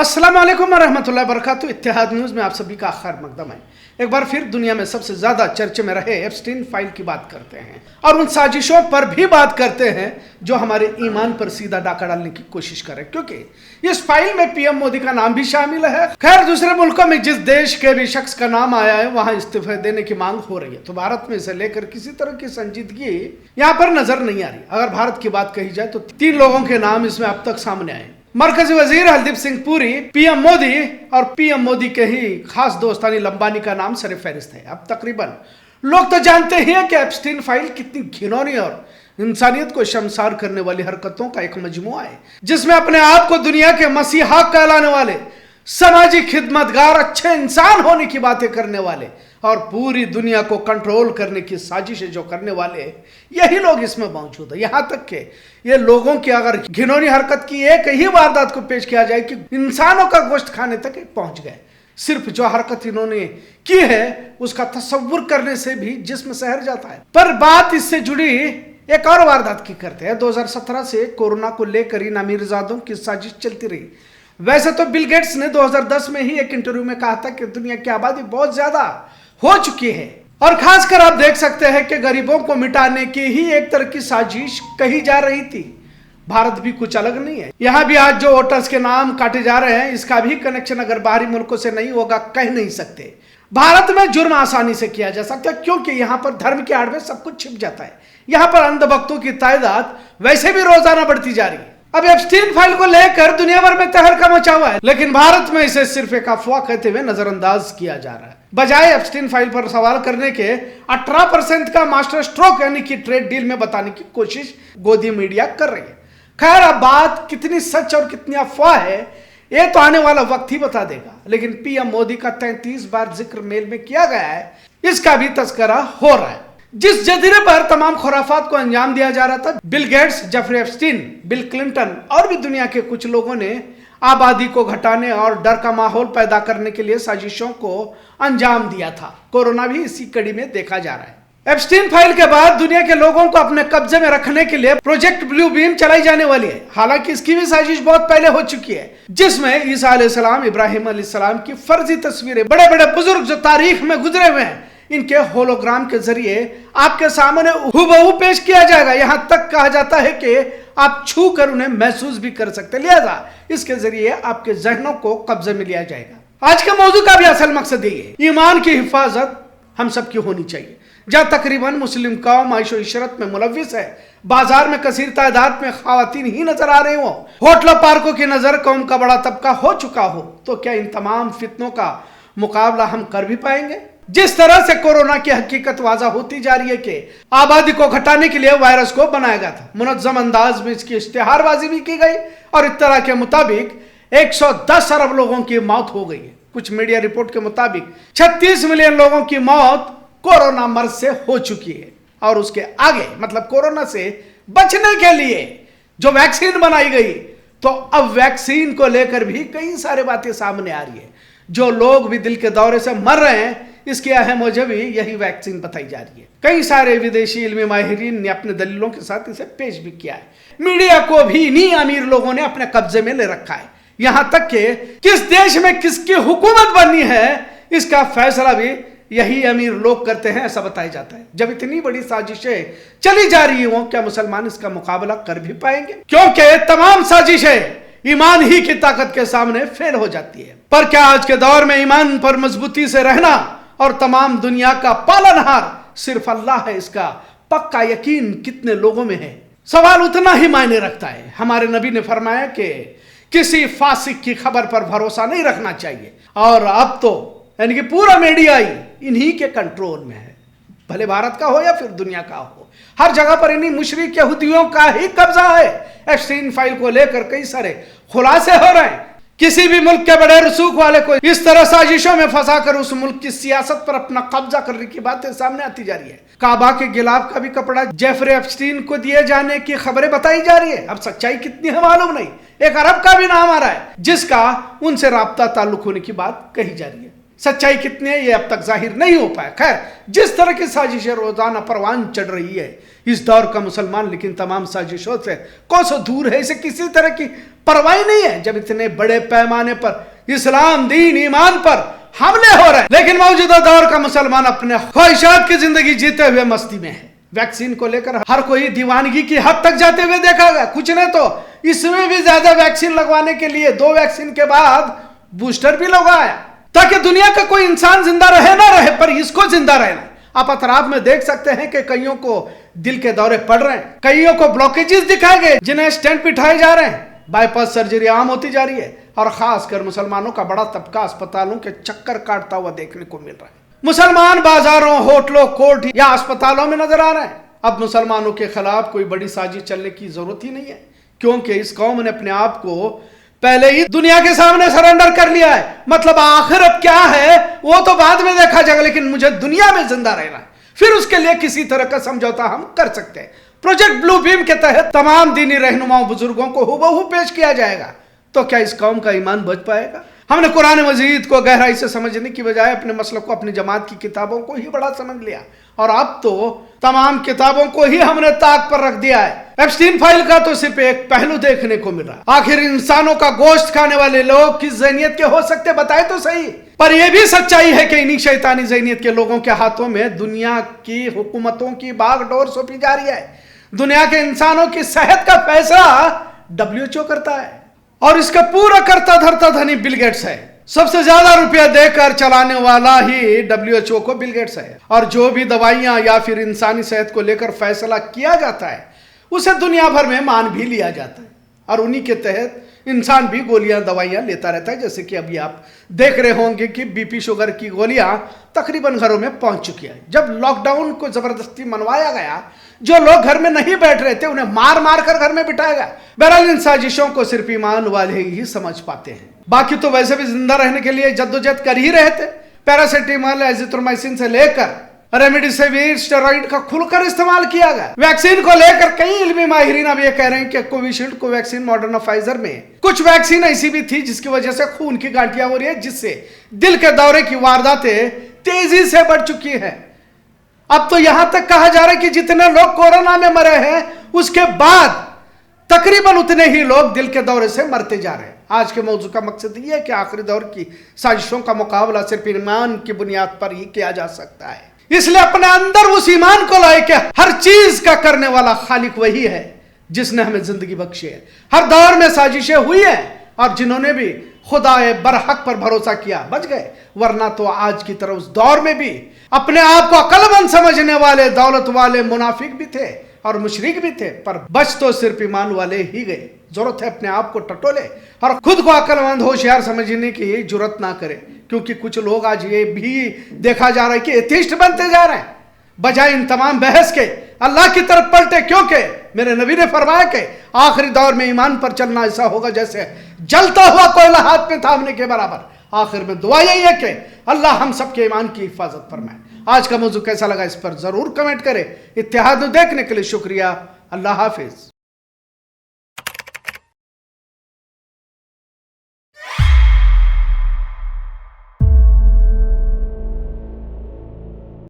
अस्सलाम वालेकुम रहमतुल्लाहि वबरकातुहू। इत्तेहाद न्यूज़ में आप सभी का खैर मकदम है। एक बार फिर दुनिया में सबसे ज्यादा चर्चे में रहे एप्स्टीन फाइल की बात करते हैं और उन साजिशों पर भी बात करते हैं जो हमारे ईमान पर सीधा डाका डालने की कोशिश करें, क्योंकि इस फाइल में पीएम मोदी का नाम भी शामिल है। खैर, दूसरे मुल्कों में जिस देश के भी शख्स का नाम आया है वहां इस्तीफे देने की मांग हो रही है, तो भारत में इसे लेकर किसी तरह की संजीदगी यहाँ पर नजर नहीं आ रही। अगर भारत की बात कही जाए तो 3 लोगों के नाम इसमें अब तक सामने आए। मरकजी वजीर हरदीप सिंह पुरी, पीएम मोदी और पीएम मोदी के ही खास दोस्त अनिल अंबानी का नाम सर फहरिस्त है। अब तकरीबन लोग तो जानते ही हैं कि एप्स्टीन फाइल कितनी घिनौनी और इंसानियत को शर्मसार करने वाली हरकतों का एक मजमुआ है, जिसमें अपने आप को दुनिया के मसीहा कहलाने वाले, सामाजिक खिदमतगार, अच्छे इंसान होने की बातें करने वाले और पूरी दुनिया को कंट्रोल करने की साजिशें जो करने वाले, यही लोग इसमें मौजूद है। यहाँ तक कि ये लोगों की अगर घिनौनी हरकत की एक ही वारदात को पेश किया जाए कि इंसानों का गोश्त खाने तक पहुंच गए, सिर्फ जो हरकत इन्होंने की है उसका तस्वुर करने से भी जिस्म सहर जाता है। पर बात इससे जुड़ी एक और वारदात की करते हैं। 2017 से कोरोना को लेकर इन अमीरजादों की साजिश चलती रही। वैसे तो बिल गेट्स ने 2010 में ही एक इंटरव्यू में कहा था कि दुनिया की आबादी बहुत ज्यादा हो चुकी है और खासकर आप देख सकते हैं कि गरीबों को मिटाने की ही एक तरह की साजिश कही जा रही थी। भारत भी कुछ अलग नहीं है। यहाँ भी आज जो वोटर्स के नाम काटे जा रहे हैं, इसका भी कनेक्शन अगर बाहरी मुल्कों से नहीं होगा कह नहीं सकते। भारत में जुर्म आसानी से किया जा सकता है, क्योंकि यहाँ पर धर्म की आड़ में सब कुछ छिप जाता है। यहाँ पर अंधभक्तों की तादाद वैसे भी रोजाना बढ़ती जा रही है। अब एप्स्टीन फाइल को लेकर दुनिया भर में तहलका मचा हुआ है, लेकिन भारत में इसे सिर्फ एक अफवाह कहते हुए नजरअंदाज किया जा रहा है। बजाय एप्स्टीन फाइल पर सवाल करने के 18% का मास्टर स्ट्रोक यानी कि ट्रेड डील में बताने की कोशिश गोदी मीडिया कर रही है। खैर, अब बात कितनी सच और कितनी अफवाह है ये तो आने वाला वक्त ही बता देगा, लेकिन पीएम मोदी का 33 बार जिक्र मेल में किया गया है, इसका भी तस्करा हो रहा है। जिस जजीरे पर तमाम खुराफात को अंजाम दिया जा रहा था, Bill Gates, Jeffrey Epstein, Bill Clinton और भी दुनिया के कुछ लोगों ने आबादी को घटाने और डर का माहौल पैदा करने के लिए साजिशों को अंजाम दिया था। कोरोना भी इसी कड़ी में देखा जा रहा है। एप्स्टीन फाइल के बाद दुनिया के लोगों को अपने कब्जे में रखने के लिए प्रोजेक्ट ब्लू बीम चलाई जाने वाली है। हालांकि इसकी भी साजिश बहुत पहले हो चुकी है, जिसमें ईसा अलैहिस्सलाम, इब्राहिम अलैहिस्सलाम की फर्जी तस्वीरें, बड़े बड़े बुजुर्ग जो तारीख में गुजरे हुए हैं, इनके होलोग्राम के जरिए आपके सामने हुबहू पेश किया जाएगा। यहां तक कहा जाता है कि आप छू कर उन्हें महसूस भी कर सकते, लिहाजा इसके जरिए आपके जहनों को कब्जे में लिया जाएगा। आज के मौजू का भी असल मकसद यही है, ईमान की हिफाजत हम सबकी होनी चाहिए। जहां तकरीबन मुस्लिम कौम आयशो इशरत में मुलव्विस है, बाजार में कसीर तादाद में खवातीन ही नजर आ रही हो, होटलों पार्कों की नजर कौम का बड़ा तबका हो चुका हो, तो क्या इन तमाम फितनों का मुकाबला हम कर भी पाएंगे? जिस तरह से कोरोना की हकीकत वाज़ा होती जा रही है कि आबादी को घटाने के लिए वायरस को बनाया गया था, मुनज़्ज़म अंदाज में इसकी इश्तिहारबाजी भी की गई और इत्तला के मुताबिक 110 अरब लोगों की मौत हो गई है। कुछ मीडिया रिपोर्ट के मुताबिक 36 मिलियन लोगों की मौत कोरोना मर्ज से हो चुकी है और उसके आगे मतलब कोरोना से बचने के लिए जो वैक्सीन बनाई गई, तो अब वैक्सीन को लेकर भी कई सारी बातें सामने आ रही है। जो लोग भी दिल के दौरे से मर रहे हैं, इसकी अहम वजह भी यही वैक्सीन बताई जा रही है। कई सारे विदेशी इल्मी माहिरीन ने अपने दलीलों के साथ इसे पेश भी किया है। मीडिया को भी इन्हीं अमीर लोगों ने अपने कब्जे में ले रखा है। यहां तक कि किस देश में किसकी हुकूमत बननी है, इसका फैसला भी यही अमीर लोग करते हैं, ऐसा बताया जाता है। जब इतनी बड़ी साजिशें चली जा रही हो, क्या मुसलमान इसका मुकाबला कर भी पाएंगे? क्योंकि तमाम साजिशें ईमान ही की ताकत के सामने फेल हो जाती है। पर क्या आज के दौर में ईमान पर मजबूती से रहना और तमाम दुनिया का पालनहार सिर्फ अल्लाह है, इसका पक्का यकीन कितने लोगों में है? सवाल उतना ही मायने रखता है। हमारे नबी ने फरमाया कि किसी फासिक की खबर पर भरोसा नहीं रखना चाहिए, और अब तो यानी कि पूरा मीडिया ही इन्हीं के कंट्रोल में है, भले भारत का हो या फिर दुनिया का हो। हर जगह पर इन्हीं मुशरिक यहूदियों का ही कब्जा है। एप्स्टीन फाइल को लेकर कई सारे खुलासे हो रहे हैं। किसी भी मुल्क के बड़े रसूख वाले को इस तरह साजिशों में फंसाकर उस मुल्क की सियासत पर अपना कब्जा करने की बातें सामने आती जा रही है। काबा के गिलाफ का भी कपड़ा जेफरी एप्स्टीन को दिए जाने की खबरें बताई जा रही है। अब सच्चाई कितनी है मालूम नहीं। एक अरब का भी नाम आ रहा है जिसका उनसे राब्ता ताल्लुक होने की बात कही जा रही है। सच्चाई कितनी है ये अब तक जाहिर नहीं हो पाया। खैर, जिस तरह की साजिशें रोजाना परवान चढ़ रही है इस दौर का मुसलमान लेकिन तमाम साजिशों से कोसों दूर है, इसे किसी तरह की परवाह नहीं है। जब इतने बड़े पैमाने पर इस्लाम, दीन, ईमान पर हमले हो रहे हैं, लेकिन मौजूदा दौर का मुसलमान अपने ख्वाहिशात की जिंदगी जीते हुए मस्ती में है। वैक्सीन को लेकर हर कोई दीवानगी की हद तक जाते हुए देखा गया। कुछ ने तो इसमें भी ज्यादा वैक्सीन लगवाने के लिए 2 वैक्सीन के बाद बूस्टर भी लगवाया ताकि दुनिया का कोई इंसान जिंदा रहे ना रहे, पर इसको जिंदा रहना। आप अतराफ में देख सकते हैं कि कईयों को दिल के दौरे पड़ रहे हैं, कईयों को ब्लॉकेजेस दिखाए गए, जिन्हें स्टेंट बिठाए जा रहे हैं, बाईपास सर्जरी आम होती जा रही है और खासकर मुसलमानों का बड़ा तबका अस्पतालों के चक्कर काटता हुआ देखने को मिल रहा है। मुसलमान बाजारों, होटलों, कोर्ट या अस्पतालों में नजर आ रहे हैं। अब मुसलमानों के खिलाफ कोई बड़ी साजिश चलने की जरूरत ही नहीं है, क्योंकि इस कौम ने अपने आप को पहले ही दुनिया के सामने सरेंडर कर लिया है। मतलब आखिरत क्या है वो तो बाद में देखा जाएगा, लेकिन मुझे दुनिया में जिंदा रहना है, फिर उसके लिए किसी तरह का समझौता हम कर सकते हैं। प्रोजेक्ट ब्लू बीम के तहत तमाम दीनी रहनुमाओं, बुजुर्गों को हुबहू पेश किया जाएगा, तो क्या इस कौम का ईमान बच पाएगा? हमने कुरान मजीद को गहराई से समझने की बजाय अपने मसलक को अपनी जमात की किताबों को ही बड़ा समझ लिया और अब तो तमाम किताबों को ही हमने ताक पर रख दिया है। एप्स्टीन फाइल का तो सिर्फ एक पहलू देखने को मिल रहा है। आखिर इंसानों का गोश्त खाने वाले लोग किस ज़हनियत के हो सकते, बताए तो सही। पर यह भी सच्चाई है कि इन्हीं शैतानी ज़हनियत के लोगों के हाथों में दुनिया की हुकूमतों की बागडोर सौंपी जा रही है। दुनिया के इंसानों की सेहत का फैसला WHO करता है और इसका पूरा करता धरता धनी बिल गेट्स है। सबसे ज्यादा रुपया देकर चलाने वाला ही WHO को बिल गेट्स है और जो भी दवाइयां या फिर इंसानी सेहत को लेकर फैसला किया जाता है उसे दुनिया भर में मान भी लिया जाता है और उन्हीं के तहत इंसान भी गोलियां, दवाइयां लेता रहता है। जैसे कि अभी आप देख रहे होंगे कि BP शुगर की गोलियां तकरीबन घरों में पहुंच चुकी है। जब लॉकडाउन को जबरदस्ती मनवाया गया, जो लोग घर में नहीं बैठ रहे थे उन्हें मार मार कर घर में बिठाया गया। बहरहाल इन साजिशों को सिर्फ ईमान वाले ही समझ पाते हैं, बाकी तो वैसे भी जिंदा रहने के लिए जद्दोजहद कर ही रहे थे। पैरासिटामोल, एजिथ्रोमाइसिन से लेकर रेमडेसिविर, स्टेरॉइड का खुलकर इस्तेमाल किया गया। वैक्सीन को लेकर कई इल्मी माहिरीन अब ये कह रहे हैं कि कोविशील्ड, कोवैक्सीन, मॉडर्ना, फाइजर में कुछ वैक्सीन ऐसी भी थी जिसकी वजह से खून की गांठियां हो रही है, जिससे दिल के दौरे की वारदातें तेजी से बढ़ चुकी है। अब तो यहां तक कहा जा रहा है कि जितने लोग कोरोना में मरे हैं उसके बाद तकरीबन उतने ही लोग दिल के दौरे से मरते जा रहे हैं। आज के मौजू का मकसद यह है कि आखिरी दौर की साजिशों का मुकाबला सिर्फ ईमान की बुनियाद पर ही किया जा सकता है। इसलिए अपने अंदर उस ईमान को लाए कि हर चीज का करने वाला खालिक वही है जिसने हमें जिंदगी बख्शी है। हर दौर में साजिशें हुई है और जिन्होंने भी खुदाए बरहक पर भरोसा किया बच गए, वरना तो आज की तरह उस दौर में भी अपने आप को अक्लमंद समझने वाले, दौलत वाले मुनाफिक भी थे और मुशरिक भी थे, पर बच तो सिर्फ ईमान वाले ही गए। जरूरत है अपने आप को टटोले और खुद को अक्लमंद, होशियार समझने की जरूरत ना करे, क्योंकि कुछ लोग आज ये भी देखा जा रहा है कि एथिस्ट बनते जा रहे हैं। बजाय इन तमाम बहस के अल्लाह की तरफ पलटे, क्योंकि मेरे नबी ने फरमाया कि आखिरी दौर में ईमान पर चलना ऐसा होगा जैसे जलता हुआ कोयला हाथ में थामने के बराबर। आखिर में दुआ यही है कि अल्लाह हम सबके ईमान की हिफाजत फरमाए। आज का मौजू कैसा लगा इस पर जरूर कमेंट करें। इत्तेहाद देखने के लिए शुक्रिया। अल्लाह हाफिज।